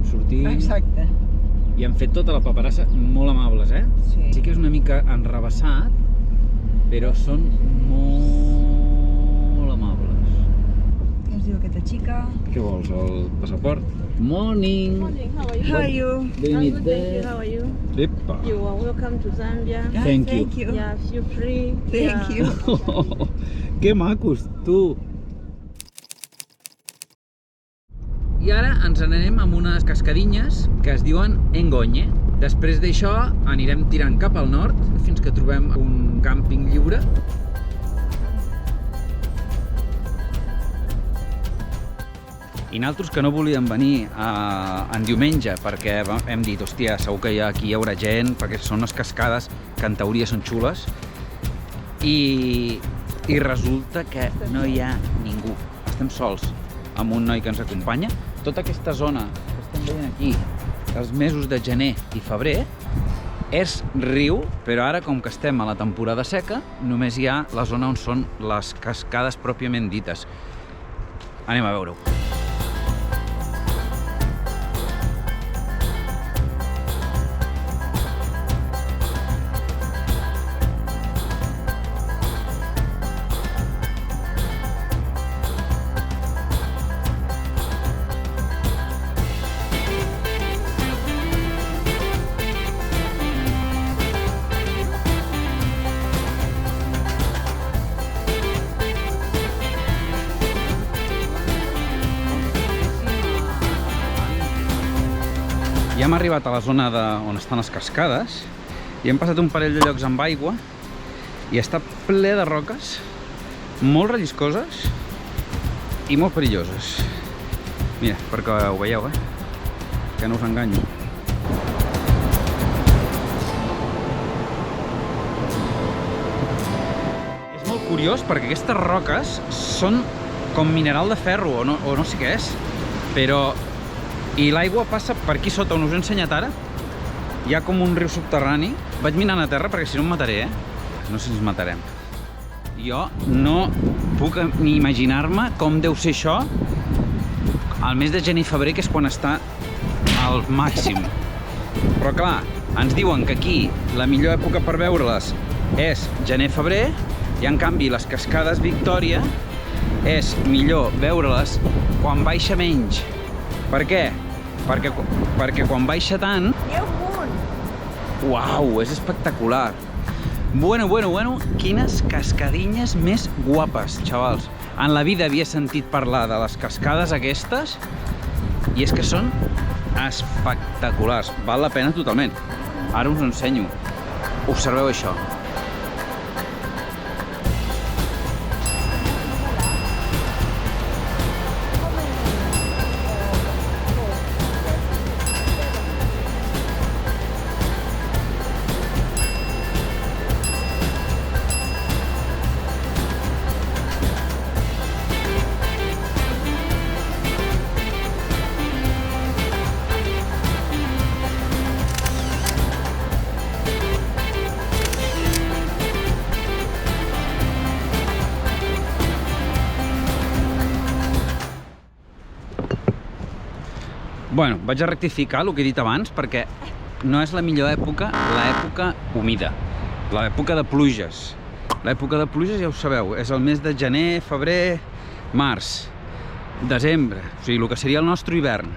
sortint. Exacte. I han fet tota la paperassa molt amables, eh? Sí que és una mica enrevessat, però són molt amables. Què ens diu aquesta xica? Què vols, el passaport? Morning! Morning, how are you? How are you? Do you I'm need good, thank you. that? How are you? Epa! You are welcome to Zambia. Thank you. Yeah, feel free. Thank you. Que macos, tu! I ara ens n'anem amb unes cascadinyes que es diuen Engonye. Després d'això anirem tirant cap al nord fins que trobem un càmping lliure. I nosaltres que no volíem venir en diumenge perquè hem dit, hòstia, segur que aquí hi haurà gent, perquè són unes cascades que en teoria són xules, i resulta que no hi ha ningú. Estem sols amb un noi que ens acompanya. Tota aquesta zona que estem veient aquí, els mesos de gener i febrer, és riu, però ara, com que estem a la temporada seca, només hi ha la zona on són les cascades pròpiament dites. Anem a veure-ho. Ja hem arribat a la zona on estan les cascades i hem passat un parell de llocs amb aigua i està ple de roques, molt relliscoses i molt perilloses. Mira, perquè ho veieu, que no us enganyo. És molt curiós perquè aquestes roques són com mineral de ferro o no sé què és, però i l'aigua passa per aquí sota on us he ensenyat ara. Hi ha com un riu subterrani. Vaig mirant a terra perquè si no em mataré, No sé si ens matarem. Jo no puc ni imaginar-me com deu ser això al mes de gener i febrer, que és quan està al màxim. Però clar, ens diuen que aquí la millor època per veure-les és gener-febrer i en canvi les cascades Victòria és millor veure-les quan baixa menys. Per què? Perquè quan baixa tant... Uau, és espectacular! Bueno, quines cascadinyes més guapes, xavals. En la vida havia sentit parlar de les cascades aquestes i és que són espectaculars. Val la pena totalment. Ara us ho ensenyo. Observeu això. Bueno, vaig a rectificar el que he dit abans perquè no és la millor època, l'època humida, l'època de pluges. L'època de pluges, ja ho sabeu, és el mes de gener, febrer, març, desembre, o sigui, el que seria el nostre hivern.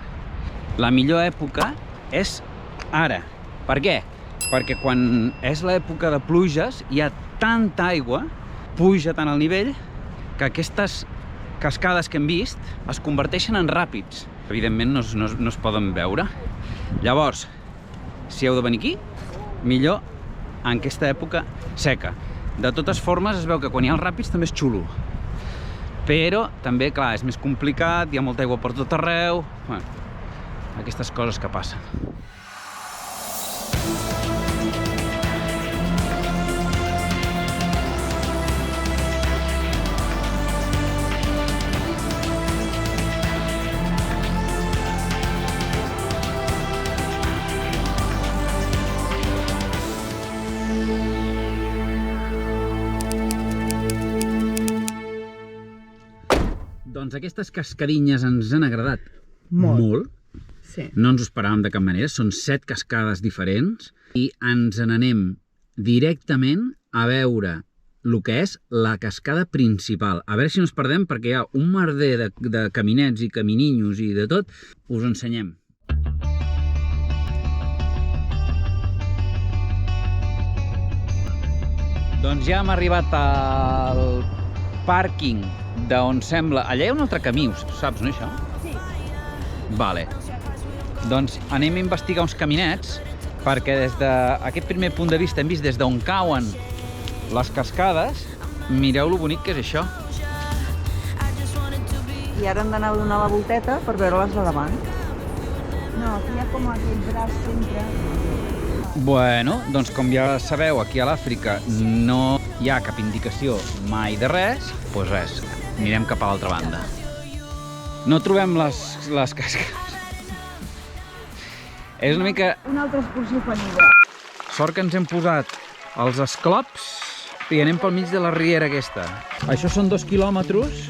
La millor època és ara. Per què? Perquè quan és l'època de pluges hi ha tanta aigua, puja tant el nivell, que aquestes cascades que hem vist es converteixen en ràpids. Evidentment no es poden veure. Llavors, si heu de venir aquí, millor en aquesta època seca. De totes formes, es veu que quan hi ha els ràpids també és xulo. Però també, clar, és més complicat, hi ha molta aigua per tot arreu. Bueno, aquestes coses que passen. Doncs aquestes cascadinyes ens han agradat molt. Sí. No ens ho esperàvem de cap manera. Són 7 cascades diferents i ens n'anem directament a veure el que és la cascada principal. A veure si no ens perdem, perquè hi ha un merder de caminets i camininyos i de tot. Us ho ensenyem. Doncs ja hem arribat al pàrquing d'on sembla... Allà hi ha un altre camí, ho saps, no, això? Sí. Vale. Doncs anem a investigar uns caminets, perquè des d'aquest primer punt de vista hem vist des d'on cauen les cascades. Mireu lo bonic que és això. I ara hem d'anar a donar la volteta per veure-les de davant. No, aquí hi ha com aquest braç sempre. Bueno, doncs com ja sabeu, aquí a l'Àfrica no hi ha cap indicació mai de res, doncs res, anirem cap a l'altra banda. No trobem les cascades. És una mica... Una altra excursió fallida. Sort que ens hem posat els esclops i anem pel mig de la riera aquesta. Això són 2 quilòmetres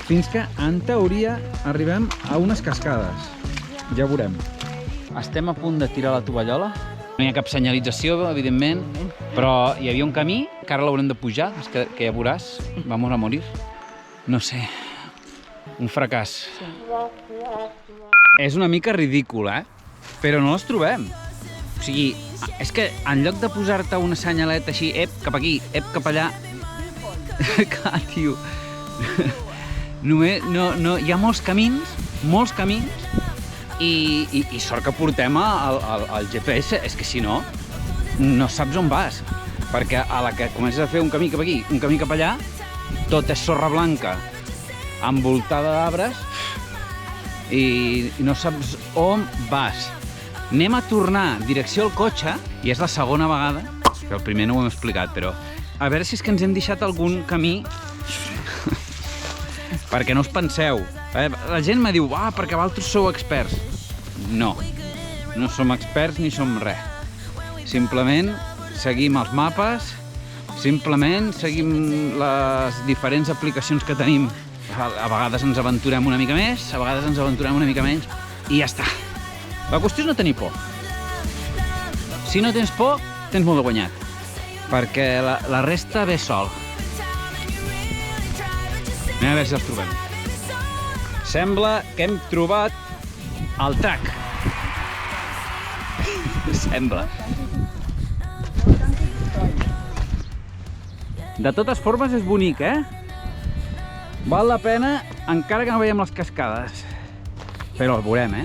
fins que, en teoria, arribem a unes cascades. Ja ho veurem. Estem a punt de tirar la tovallola. No hi ha cap senyalització, evidentment, però hi havia un camí que ara l'haurem de pujar, que ja veuràs, vamos a morir. No sé, un fracàs. Sí. És una mica ridícul, però no les trobem. O sigui, és que en lloc de posar-te una senyaleta així, ep, cap aquí, ep, cap allà... Clar, tio. Només, no, hi ha molts camins, i sort que portem el GPS, és que si no, no saps on vas. Perquè a la que comences a fer un camí cap aquí, un camí cap allà, tot és sorra blanca, envoltada d'arbres, i no saps on vas. Anem a tornar direcció al cotxe, i és la segona vegada, que el primer no ho hem explicat, però a veure si és que ens hem deixat algun camí, perquè no us penseu. La gent me diu, perquè vosaltres sou experts. No, no som experts ni som res. Simplement seguim els mapes, simplement seguim les diferents aplicacions que tenim. A vegades ens aventurem una mica més, a vegades ens aventurem una mica menys, i ja està. La qüestió és no tenir por. Si no tens por, tens molt de guanyat, perquè la resta ve sol. Anem a veure si els trobem. Sembla que hem trobat el track. Sembla. De totes formes és bonic, Val la pena, encara que no veiem les cascades. Però el veurem,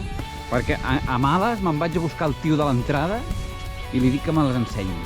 Perquè a males me'n vaig a buscar el tio de l'entrada i li dic que me les ensenyi.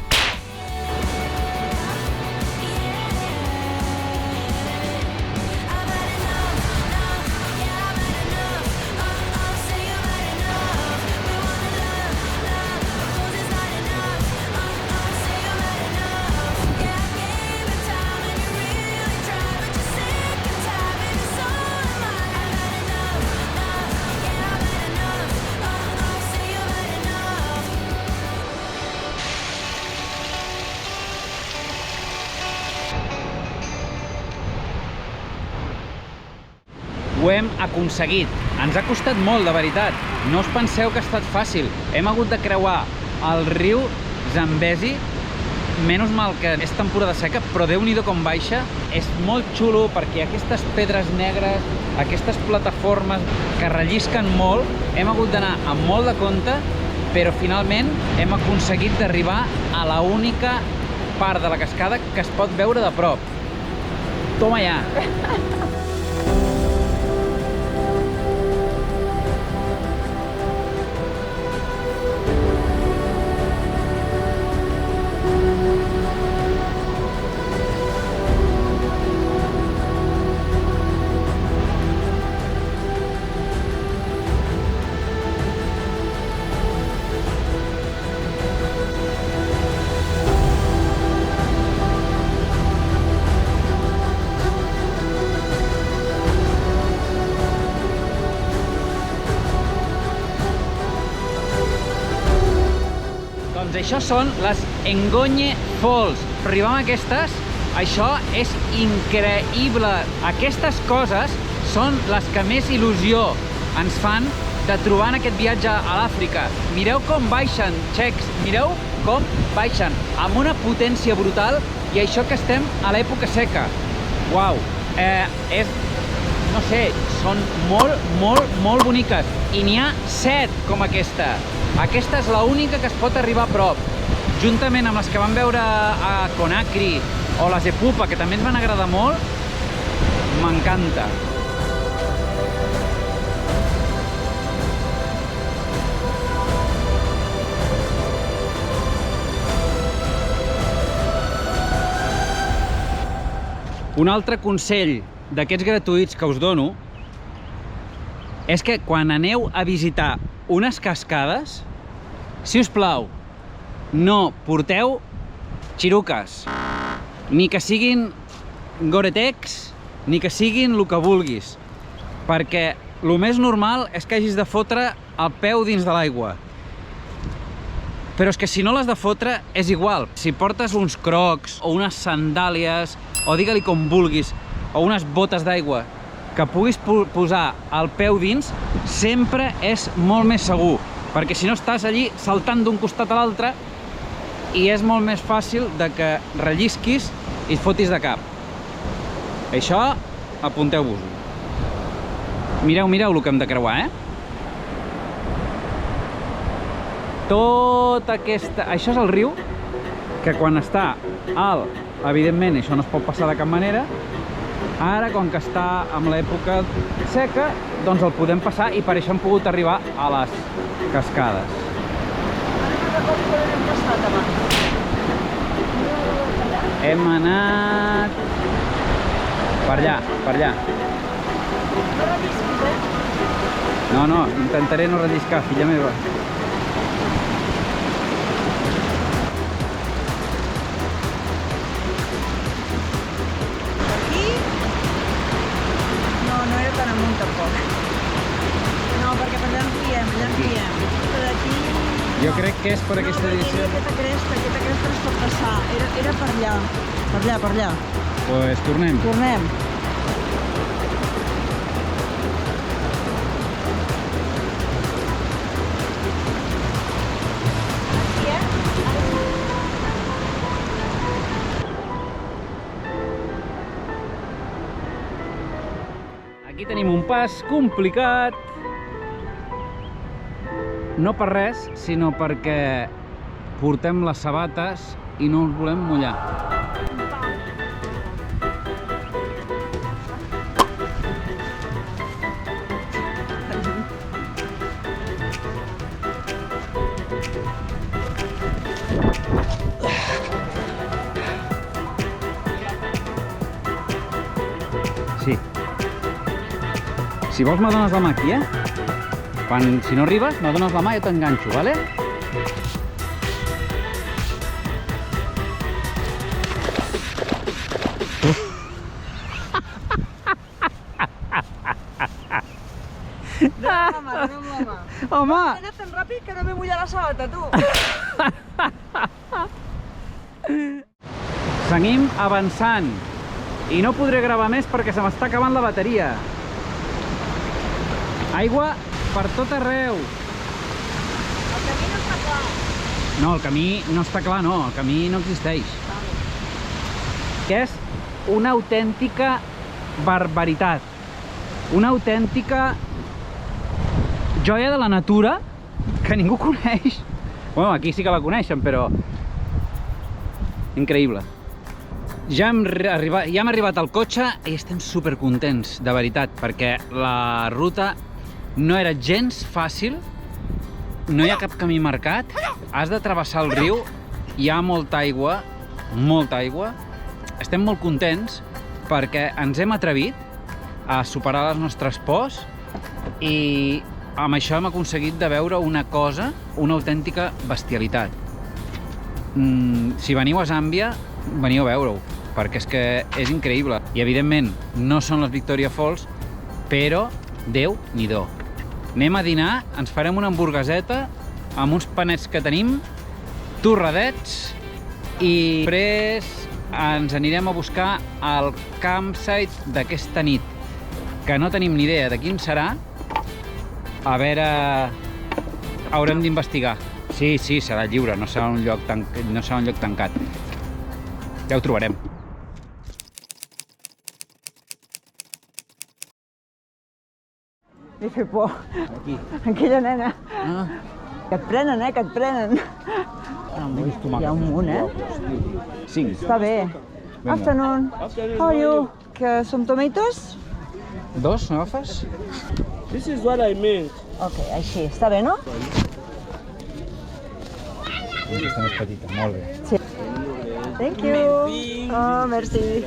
Ho hem aconseguit. Ens ha costat molt, de veritat. No us penseu que ha estat fàcil. Hem hagut de creuar el riu Zambezi. Menys mal que és temporada seca, però Déu-n'hi-do com baixa. És molt xulo perquè aquestes pedres negres, aquestes plataformes que rellisquen molt, hem hagut d'anar amb molt de compte, però finalment hem aconseguit d'arribar a l'única part de la cascada que es pot veure de prop. Toma ja! Doncs això són les Engonye Falls. Per arribar a aquestes, això és increïble. Aquestes coses són les que més il·lusió ens fan de trobar en aquest viatge a l'Àfrica. Mireu com baixen, txecs, mireu com baixen, amb una potència brutal, i això que estem a l'època seca. Uau, no sé, són molt boniques, i n'hi ha 7 com aquesta. Aquesta és l'única que es pot arribar a prop, juntament amb les que vam veure a Conakry o les Epupa, que també ens van agradar molt. M'encanta. Un altre consell d'aquests gratuïts que us dono és que quan aneu a visitar unes cascades, si us plau, no porteu xiruques, ni que siguin Gore-Tex, ni que siguin el que vulguis, perquè el més normal és que hagis de fotre el peu dins de l'aigua. Però és que si no l'has de fotre és igual. Si portes uns crocs o unes sandàlies, o digue-li com vulguis, o unes botes d'aigua que puguis posar el peu dins, sempre és molt més segur, perquè si no estàs allí saltant d'un costat a l'altre i és molt més fàcil de que rellisquis i et fotis de cap. Això, apunteu-vos-ho. Mireu el que hem de creuar, Tota aquesta... Això és el riu, que quan està alt, evidentment, això no es pot passar de cap manera. Ara, com que està en l'època seca, doncs el podem passar i per això hem pogut arribar a les cascades. Hem anat... per allà. No rellisquis, No, intentaré no relliscar, filla meva. No era tan amunt tampoc. No, perquè per allà ens guiem. Per aquí... Jo crec que és per aquesta direcció. Aquesta cresta no es pot passar. Era per allà. Doncs tornem. Tornem. Aquí tenim un pas complicat, no per res, sinó perquè portem les sabates i no ens volem mullar. Sí. Si vols me dones la mà aquí, si no arribes, me dones la mà i jo t'enganxo, vale? Dóna'm la mà. Home! He anat tan ràpid que no m'he mullat la sabata, tu. Seguim avançant i no podré gravar més perquè se m'està acabant la bateria. Aigua per tot arreu. El camí no està clar. No, el camí no està clar, no. El camí no existeix. Que és una autèntica barbaritat. Una autèntica joia de la natura que ningú coneix. Bueno, aquí sí que la coneixen, però... increïble. Ja hem arribat al cotxe i estem supercontents, de veritat, perquè la ruta no era gens fàcil, no hi ha cap camí marcat, has de travessar el riu, hi ha molta aigua, Estem molt contents perquè ens hem atrevit a superar les nostres pors i amb això hem aconseguit de veure una cosa, una autèntica bestialitat. Si veniu a Zàmbia, veniu a veure-ho, perquè és que és increïble. I evidentment no són les Victoria Falls, però Déu-n'hi-do. Anem a dinar, ens farem una hamburgueseta amb uns panets que tenim, torradets, i després ens anirem a buscar el campsite d'aquesta nit, que no tenim ni idea de quin serà, A veure... Haurem d'investigar. Sí, sí, serà lliure, no serà un lloc tancat. Ja ho trobarem. Li fa por. Aquí. Aquella nena. Ah. Que et prenen, que et prenen. Hi ha un munt, 5. Està bé. Afternoon. How are you? Que som tomatoes? 2, n'agafes? This is what I meant. Ok, així. Està bé, no? Aquesta més petita, molt bé. Sí. Thank you. Oh, merci.